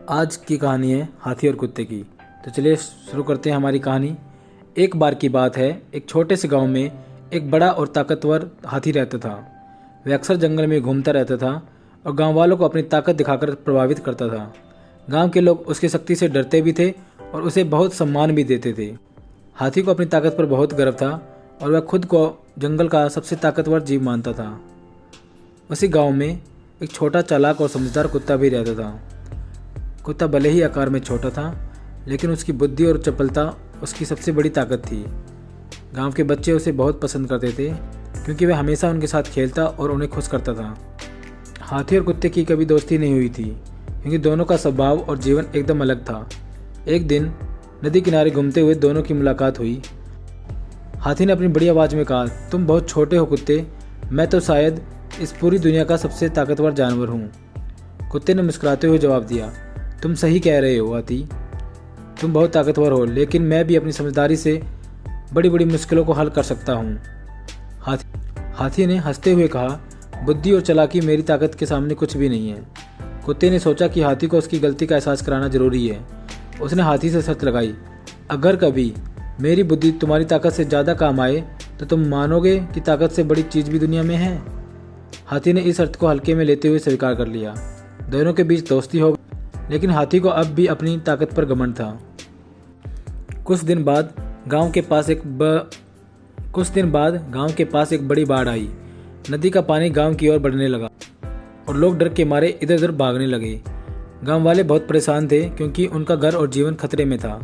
आज की कहानी है हाथी और कुत्ते की। तो चलिए शुरू करते हैं हमारी कहानी। एक बार की बात है, एक छोटे से गांव में एक बड़ा और ताकतवर हाथी रहता था। वह अक्सर जंगल में घूमता रहता था और गांव वालों को अपनी ताकत दिखाकर प्रभावित करता था। गांव के लोग उसकी शक्ति से डरते भी थे और उसे बहुत सम्मान भी देते थे। हाथी को अपनी ताकत पर बहुत गर्व था और वह खुद को जंगल का सबसे ताकतवर जीव मानता था। उसी गांव में एक छोटा चालाक और समझदार कुत्ता भी रहता था। कुत्ता भले ही आकार में छोटा था, लेकिन उसकी बुद्धि और चपलता उसकी सबसे बड़ी ताकत थी। गांव के बच्चे उसे बहुत पसंद करते थे क्योंकि वह हमेशा उनके साथ खेलता और उन्हें खुश करता था। हाथी और कुत्ते की कभी दोस्ती नहीं हुई थी क्योंकि दोनों का स्वभाव और जीवन एकदम अलग था। एक दिन नदी किनारे घूमते हुए दोनों की मुलाकात हुई। हाथी ने अपनी बड़ी आवाज़ में कहा, तुम बहुत छोटे हो कुत्ते, मैं तो शायद इस पूरी दुनिया का सबसे ताकतवर जानवर हूँ। कुत्ते ने मुस्कुराते हुए जवाब दिया, तुम सही कह रहे हो हाथी, तुम बहुत ताकतवर हो, लेकिन मैं भी अपनी समझदारी से बड़ी बड़ी मुश्किलों को हल कर सकता हूँ। हाथी ने हंसते हुए कहा, बुद्धि और चालाकी मेरी ताकत के सामने कुछ भी नहीं है। कुत्ते ने सोचा कि हाथी को उसकी गलती का एहसास कराना जरूरी है। उसने हाथी से शर्त लगाई, अगर कभी मेरी बुद्धि तुम्हारी ताकत से ज़्यादा काम आए तो तुम मानोगे कि ताकत से बड़ी चीज़ भी दुनिया में है। हाथी ने इस शर्त को हल्के में लेते हुए स्वीकार कर लिया। दोनों के बीच दोस्ती हो, लेकिन हाथी को अब भी अपनी ताकत पर घमंड था। कुछ दिन बाद गांव के पास एक बड़ी बाढ़ आई। नदी का पानी गांव की ओर बढ़ने लगा और लोग डर के मारे इधर उधर भागने लगे। गांव वाले बहुत परेशान थे क्योंकि उनका घर और जीवन खतरे में था।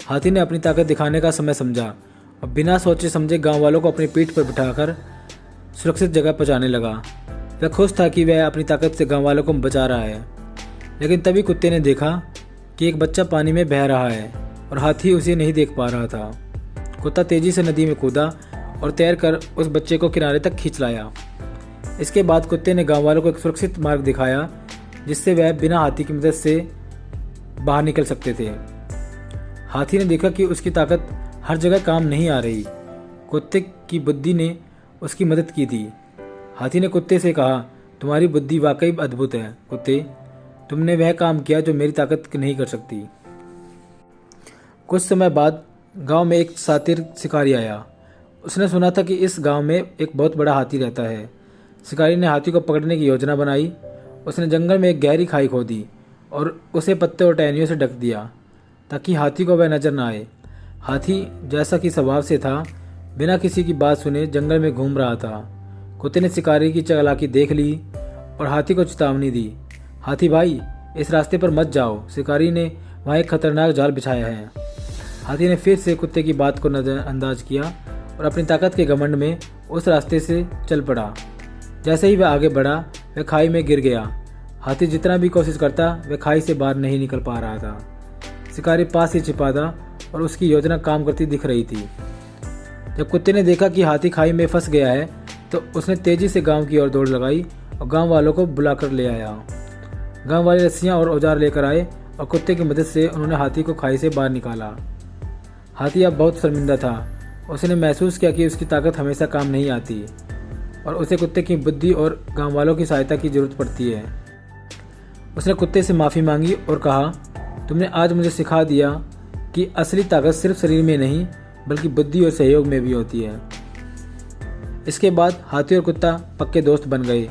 हाथी ने अपनी ताकत दिखाने का समय समझा और बिना सोचे समझे गांव वालों को अपनी पीठ पर बिठाकर सुरक्षित जगह पहुंचाने लगा। वह खुश था कि वह अपनी ताकत से गांव वालों को बचा रहा है। लेकिन तभी कुत्ते ने देखा कि एक बच्चा पानी में बह रहा है और हाथी उसे नहीं देख पा रहा था। कुत्ता तेजी से नदी में कूदा और तैरकर उस बच्चे को किनारे तक खींच लाया। इसके बाद कुत्ते ने गांव वालों को एक सुरक्षित मार्ग दिखाया जिससे वह बिना हाथी की मदद से बाहर निकल सकते थे। हाथी ने देखा कि उसकी ताकत हर जगह काम नहीं आ रही। कुत्ते की बुद्धि ने उसकी मदद की थी। हाथी ने कुत्ते से कहा, तुम्हारी बुद्धि वाकई अद्भुत है कुत्ते, तुमने वह काम किया जो मेरी ताकत नहीं कर सकती। कुछ समय बाद गांव में एक शातिर शिकारी आया। उसने सुना था कि इस गांव में एक बहुत बड़ा हाथी रहता है। शिकारी ने हाथी को पकड़ने की योजना बनाई। उसने जंगल में एक गहरी खाई खोदी और उसे पत्ते और टहनियों से ढक दिया ताकि हाथी को वह नजर न आए। हाथी जैसा कि स्वभाव से था, बिना किसी की बात सुने जंगल में घूम रहा था। कुत्ते ने शिकारी की चालाकी देख ली और हाथी को चेतावनी दी, हाथी भाई, इस रास्ते पर मत जाओ, शिकारी ने वहाँ एक खतरनाक जाल बिछाया है। हाथी ने फिर से कुत्ते की बात को नज़रअंदाज किया और अपनी ताकत के घमंड में उस रास्ते से चल पड़ा। जैसे ही वह आगे बढ़ा, वह खाई में गिर गया। हाथी जितना भी कोशिश करता, वह खाई से बाहर नहीं निकल पा रहा था। शिकारी पास ही छिपा था और उसकी योजना काम करती दिख रही थी। जब कुत्ते ने देखा कि हाथी खाई में फंस गया है तो उसने तेजी से गांव की ओर दौड़ लगाई और गांव वालों को बुलाकर ले आया। गांव वाले रस्सियां और औजार लेकर आए और कुत्ते की मदद से उन्होंने हाथी को खाई से बाहर निकाला। हाथी अब बहुत शर्मिंदा था। उसने महसूस किया कि उसकी ताकत हमेशा काम नहीं आती और उसे कुत्ते की बुद्धि और गांव वालों की सहायता की जरूरत पड़ती है। उसने कुत्ते से माफ़ी मांगी और कहा, तुमने आज मुझे सिखा दिया कि असली ताकत सिर्फ शरीर में नहीं बल्कि बुद्धि और सहयोग में भी होती है। इसके बाद हाथी और कुत्ता पक्के दोस्त बन गए।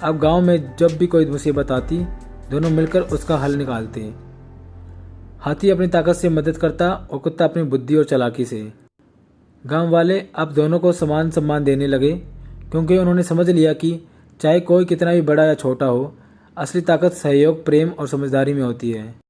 अब गांव में जब भी कोई मुसीबत आती, दोनों मिलकर उसका हल निकालते। हाथी अपनी ताकत से मदद करता और कुत्ता अपनी बुद्धि और चालाकी से। गांव वाले अब दोनों को समान सम्मान देने लगे क्योंकि उन्होंने समझ लिया कि चाहे कोई कितना भी बड़ा या छोटा हो, असली ताकत सहयोग, प्रेम और समझदारी में होती है।